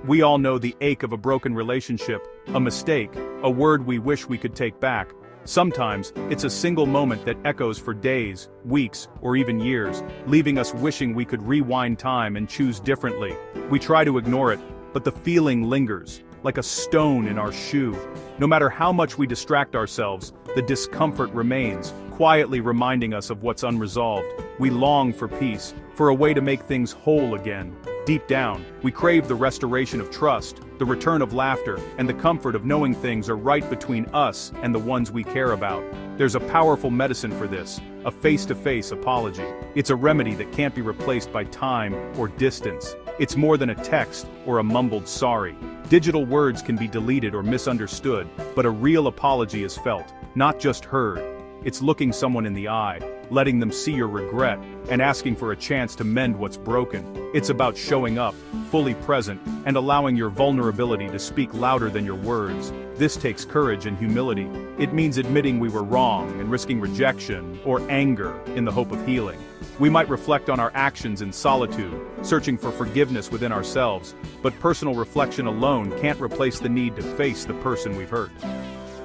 We all know the ache of a broken relationship, a mistake, a word we wish we could take back. Sometimes, it's a single moment that echoes for days, weeks, or even years, leaving us wishing we could rewind time and choose differently. We try to ignore it, but the feeling lingers, like a stone in our shoe. No matter how much we distract ourselves, the discomfort remains, quietly reminding us of what's unresolved. We long for peace, for a way to make things whole again. Deep down, we crave the restoration of trust, the return of laughter, and the comfort of knowing things are right between us and the ones we care about. There's a powerful medicine for this, a face-to-face apology. It's a remedy that can't be replaced by time or distance. It's more than a text or a mumbled sorry. Digital words can be deleted or misunderstood, but a real apology is felt, not just heard. It's looking someone in the eye, letting them see your regret, and asking for a chance to mend what's broken. It's about showing up, fully present, and allowing your vulnerability to speak louder than your words. This takes courage and humility. It means admitting we were wrong and risking rejection or anger in the hope of healing. We might reflect on our actions in solitude, searching for forgiveness within ourselves, but personal reflection alone can't replace the need to face the person we've hurt.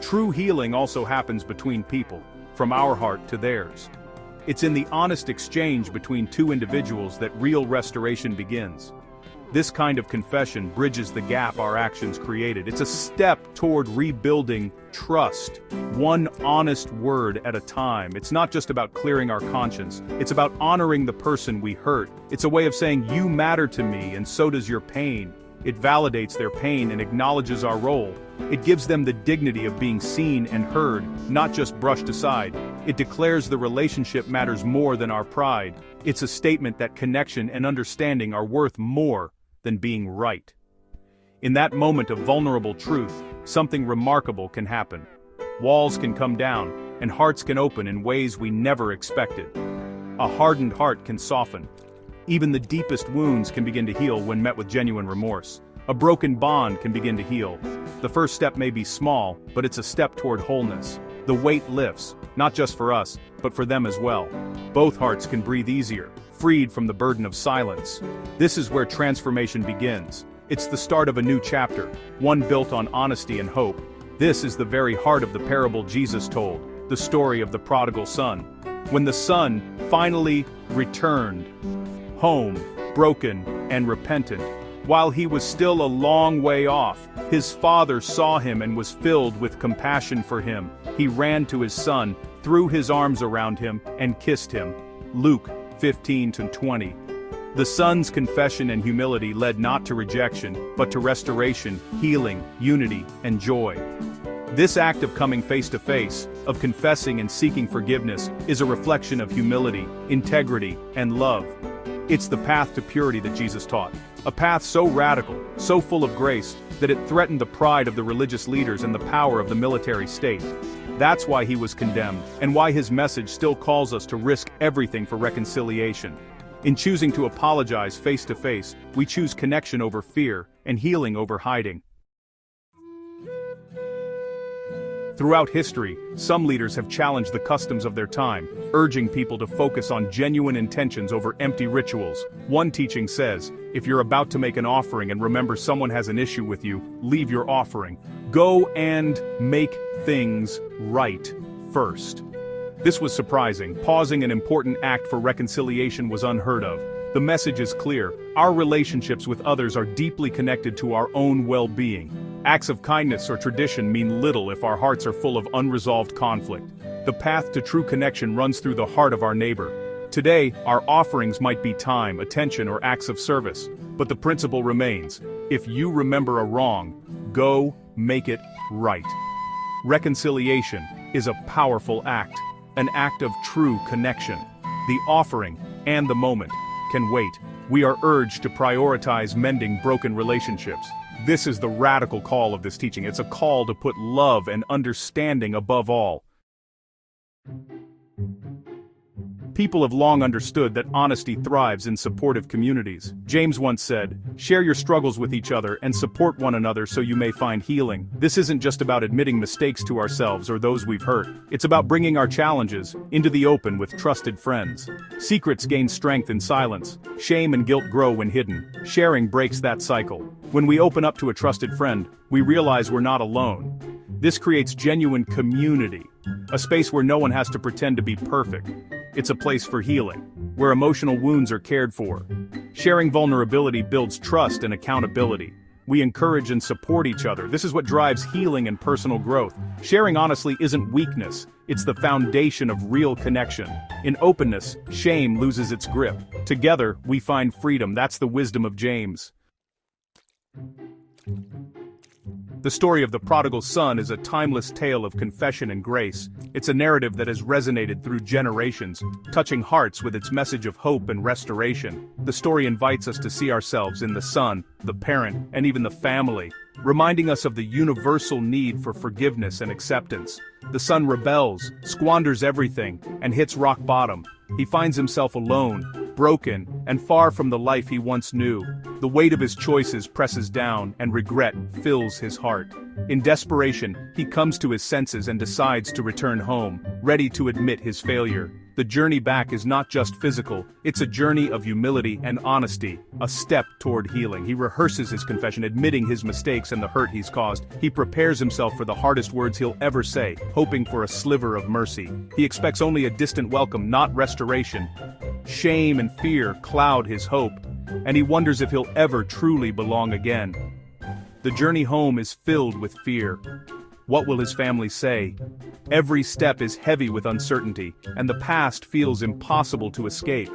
True healing also happens between people, from our heart to theirs. It's in the honest exchange between two individuals that real restoration begins. This kind of confession bridges the gap our actions created. It's a step toward rebuilding trust, one honest word at a time. It's not just about clearing our conscience, it's about honoring the person we hurt. It's a way of saying, you matter to me and so does your pain. It validates their pain and acknowledges our role. It gives them the dignity of being seen and heard, not just brushed aside. It declares the relationship matters more than our pride. It's a statement that connection and understanding are worth more than being right. In that moment of vulnerable truth, something remarkable can happen. Walls can come down, and hearts can open in ways we never expected. A hardened heart can soften. Even the deepest wounds can begin to heal when met with genuine remorse. A broken bond can begin to heal. The first step may be small, but it's a step toward wholeness. The weight lifts, not just for us, but for them as well. Both hearts can breathe easier, freed from the burden of silence. This is where transformation begins. It's the start of a new chapter, one built on honesty and hope. This is the very heart of the parable Jesus told, the story of the prodigal son. When the son finally returned home, broken and repentant, while he was still a long way off, his father saw him and was filled with compassion for him. He ran to his son, threw his arms around him, and kissed him. Luke 15-20. The son's confession and humility led not to rejection, but to restoration, healing, unity, and joy. This act of coming face to face, of confessing and seeking forgiveness, is a reflection of humility, integrity, and love. It's the path to purity that Jesus taught. A path so radical, so full of grace, that it threatened the pride of the religious leaders and the power of the military state. That's why he was condemned, and why his message still calls us to risk everything for reconciliation. In choosing to apologize face to face, we choose connection over fear, and healing over hiding. Throughout history, some leaders have challenged the customs of their time, urging people to focus on genuine intentions over empty rituals. One teaching says, if you're about to make an offering and remember someone has an issue with you, leave your offering. Go and make things right first. This was surprising. Pausing an important act for reconciliation was unheard of. The message is clear. Our relationships with others are deeply connected to our own well-being. Acts of kindness or tradition mean little if our hearts are full of unresolved conflict. The path to true connection runs through the heart of our neighbor. Today, our offerings might be time, attention, or acts of service, but the principle remains. If you remember a wrong, go make it right. Reconciliation is a powerful act, an act of true connection. The offering and the moment can wait. We are urged to prioritize mending broken relationships. This is the radical call of this teaching. It's a call to put love and understanding above all. People have long understood that honesty thrives in supportive communities. James once said, "Share your struggles with each other and support one another so you may find healing." This isn't just about admitting mistakes to ourselves or those we've hurt. It's about bringing our challenges into the open with trusted friends. Secrets gain strength in silence. Shame and guilt grow when hidden. Sharing breaks that cycle. When we open up to a trusted friend, we realize we're not alone. This creates genuine community, a space where no one has to pretend to be perfect. It's a place for healing, where emotional wounds are cared for. Sharing vulnerability builds trust and accountability. We encourage and support each other. This is what drives healing and personal growth. Sharing honestly isn't weakness, it's the foundation of real connection. In openness, shame loses its grip. Together, we find freedom. That's the wisdom of James. The story of the prodigal son is a timeless tale of confession and grace. It's a narrative that has resonated through generations, touching hearts with its message of hope and restoration. The story invites us to see ourselves in the son, the parent, and even the family, reminding us of the universal need for forgiveness and acceptance. The son rebels, squanders everything, and hits rock bottom. He finds himself alone, broken, and far from the life he once knew. The weight of his choices presses down, and regret fills his heart. In desperation, he comes to his senses and decides to return home, ready to admit his failure. The journey back is not just physical, it's a journey of humility and honesty, a step toward healing. He rehearses his confession, admitting his mistakes and the hurt he's caused. He prepares himself for the hardest words he'll ever say, hoping for a sliver of mercy. He expects only a distant welcome, not restoration. Shame and fear cloud his hope, and he wonders if he'll ever truly belong again. The journey home is filled with fear. What will his family say? Every step is heavy with uncertainty, and the past feels impossible to escape.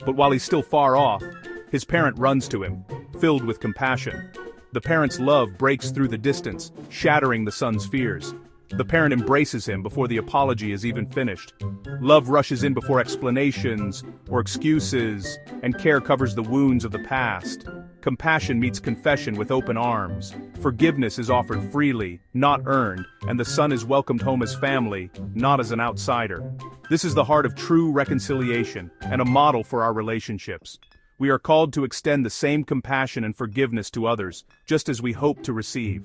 But while he's still far off, his parent runs to him, filled with compassion. The parent's love breaks through the distance, shattering the son's fears. The parent embraces him before the apology is even finished. Love rushes in before explanations or excuses, and care covers the wounds of the past. Compassion meets confession with open arms. Forgiveness is offered freely, not earned, and the son is welcomed home as family, not as an outsider. This is the heart of true reconciliation, and a model for our relationships. We are called to extend the same compassion and forgiveness to others, just as we hope to receive.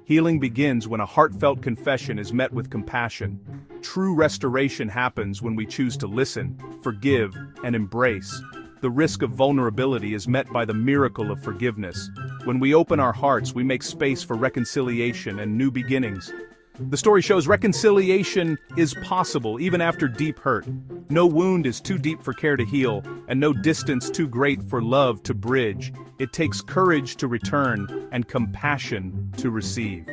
Healing begins when a heartfelt confession is met with compassion. True restoration happens when we choose to listen, forgive, and embrace. The risk of vulnerability is met by the miracle of forgiveness. When we open our hearts, we make space for reconciliation and new beginnings. The story shows reconciliation is possible even after deep hurt. No wound is too deep for care to heal, and no distance too great for love to bridge. It takes courage to return and compassion to receive.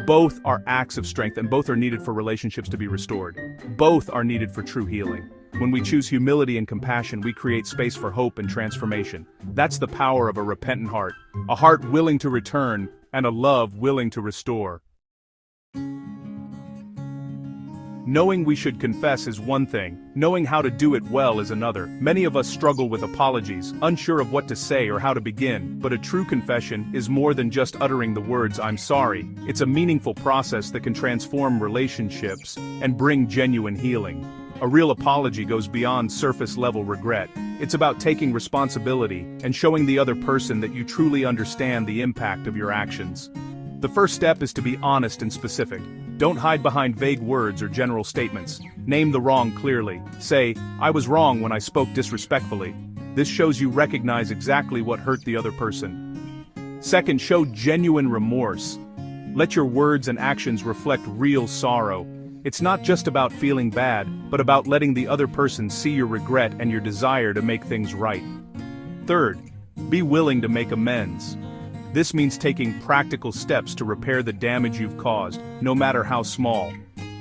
Both are acts of strength, and both are needed for relationships to be restored. Both are needed for true healing. When we choose humility and compassion, we create space for hope and transformation. That's the power of a repentant heart, a heart willing to return, and a love willing to restore. Knowing we should confess is one thing, knowing how to do it well is another. Many of us struggle with apologies, unsure of what to say or how to begin, but a true confession is more than just uttering the words "I'm sorry." It's a meaningful process that can transform relationships and bring genuine healing. A real apology goes beyond surface-level regret. It's about taking responsibility and showing the other person that you truly understand the impact of your actions. The first step is to be honest and specific. Don't hide behind vague words or general statements. Name the wrong clearly. Say, "I was wrong when I spoke disrespectfully." This shows you recognize exactly what hurt the other person. Second, show genuine remorse. Let your words and actions reflect real sorrow. It's not just about feeling bad, but about letting the other person see your regret and your desire to make things right. Third, be willing to make amends. This means taking practical steps to repair the damage you've caused, no matter how small.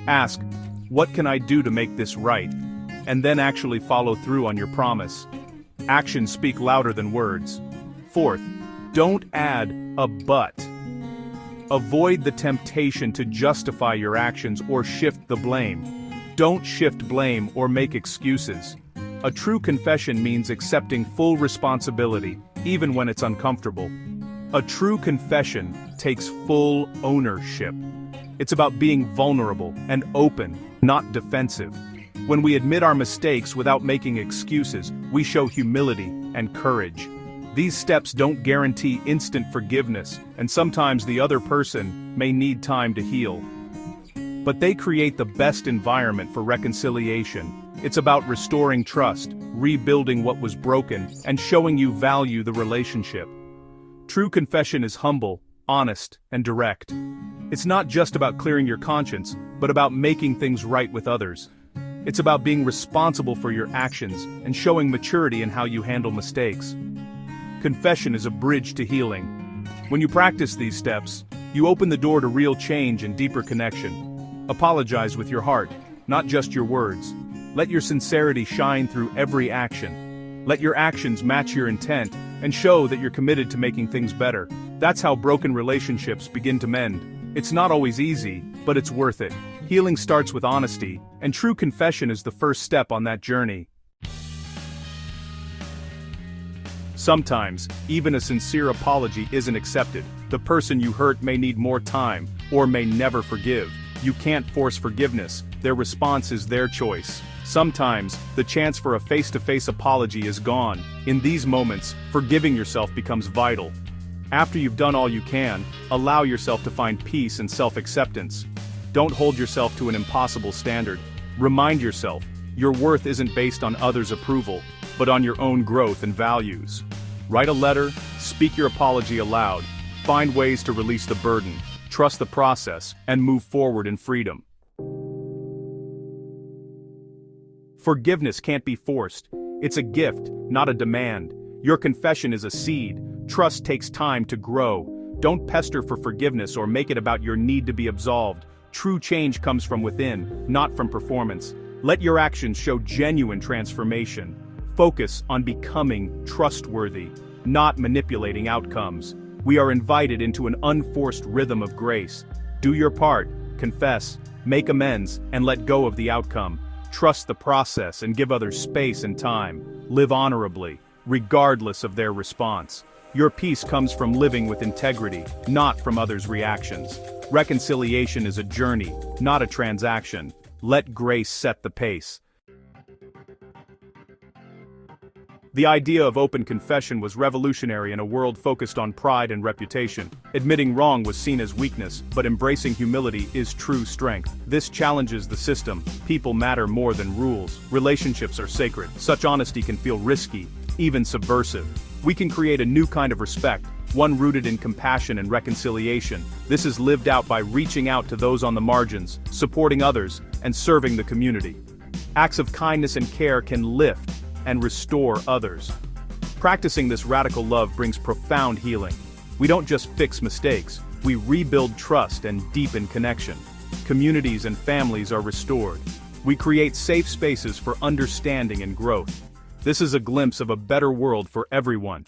Ask, "What can I do to make this right?" And then actually follow through on your promise. Actions speak louder than words. Fourth, don't add a but. Avoid the temptation to justify your actions or shift the blame. Don't shift blame or make excuses. A true confession means accepting full responsibility, even when it's uncomfortable. A true confession takes full ownership. It's about being vulnerable and open, not defensive. When we admit our mistakes without making excuses, we show humility and courage. These steps don't guarantee instant forgiveness, and sometimes the other person may need time to heal. But they create the best environment for reconciliation. It's about restoring trust, rebuilding what was broken, and showing you value the relationship. True confession is humble, honest, and direct. It's not just about clearing your conscience, but about making things right with others. It's about being responsible for your actions and showing maturity in how you handle mistakes. Confession is a bridge to healing. When you practice these steps, you open the door to real change and deeper connection. Apologize with your heart, not just your words. Let your sincerity shine through every action. Let your actions match your intent and show that you're committed to making things better. That's how broken relationships begin to mend. It's not always easy, but it's worth it. Healing starts with honesty, and true confession is the first step on that journey. Sometimes, even a sincere apology isn't accepted. The person you hurt may need more time, or may never forgive. You can't force forgiveness, their response is their choice. Sometimes, the chance for a face-to-face apology is gone. In these moments, forgiving yourself becomes vital. After you've done all you can, allow yourself to find peace and self-acceptance. Don't hold yourself to an impossible standard. Remind yourself, your worth isn't based on others' approval, but on your own growth and values. Write a letter, speak your apology aloud, find ways to release the burden, trust the process, and move forward in freedom. Forgiveness can't be forced. It's a gift, not a demand. Your confession is a seed. Trust takes time to grow. Don't pester for forgiveness or make it about your need to be absolved. True change comes from within, not from performance. Let your actions show genuine transformation. Focus on becoming trustworthy, not manipulating outcomes. We are invited into an unforced rhythm of grace. Do your part, confess, make amends, and let go of the outcome. Trust the process and give others space and time. Live honorably, regardless of their response. Your peace comes from living with integrity, not from others' reactions. Reconciliation is a journey, not a transaction. Let grace set the pace. The idea of open confession was revolutionary in a world focused on pride and reputation. Admitting wrong was seen as weakness, but embracing humility is true strength. This challenges the system. People matter more than rules. Relationships are sacred. Such honesty can feel risky, even subversive. We can create a new kind of respect, one rooted in compassion and reconciliation. This is lived out by reaching out to those on the margins, supporting others, and serving the community. Acts of kindness and care can lift and restore others. Practicing this radical love brings profound healing. We don't just fix mistakes, we rebuild trust and deepen connection. Communities and families are restored. We create safe spaces for understanding and growth. This is a glimpse of a better world for everyone.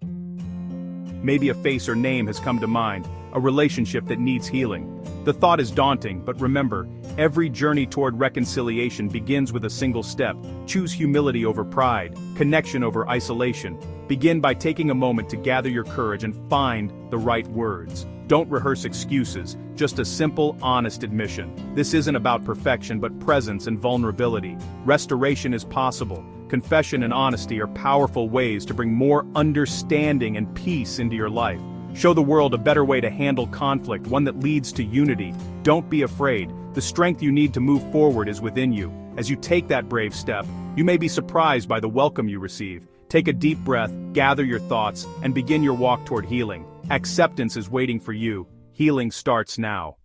Maybe a face or name has come to mind, a relationship that needs healing. The thought is daunting, but remember, every journey toward reconciliation begins with a single step. Choose humility over pride, connection over isolation. Begin by taking a moment to gather your courage and find the right words. Don't rehearse excuses, just a simple, honest admission. This isn't about perfection but presence and vulnerability. Restoration is possible. Confession and honesty are powerful ways to bring more understanding and peace into your life. Show the world a better way to handle conflict, one that leads to unity. Don't be afraid. The strength you need to move forward is within you. As you take that brave step, you may be surprised by the welcome you receive. Take a deep breath, gather your thoughts, and begin your walk toward healing. Acceptance is waiting for you. Healing starts now.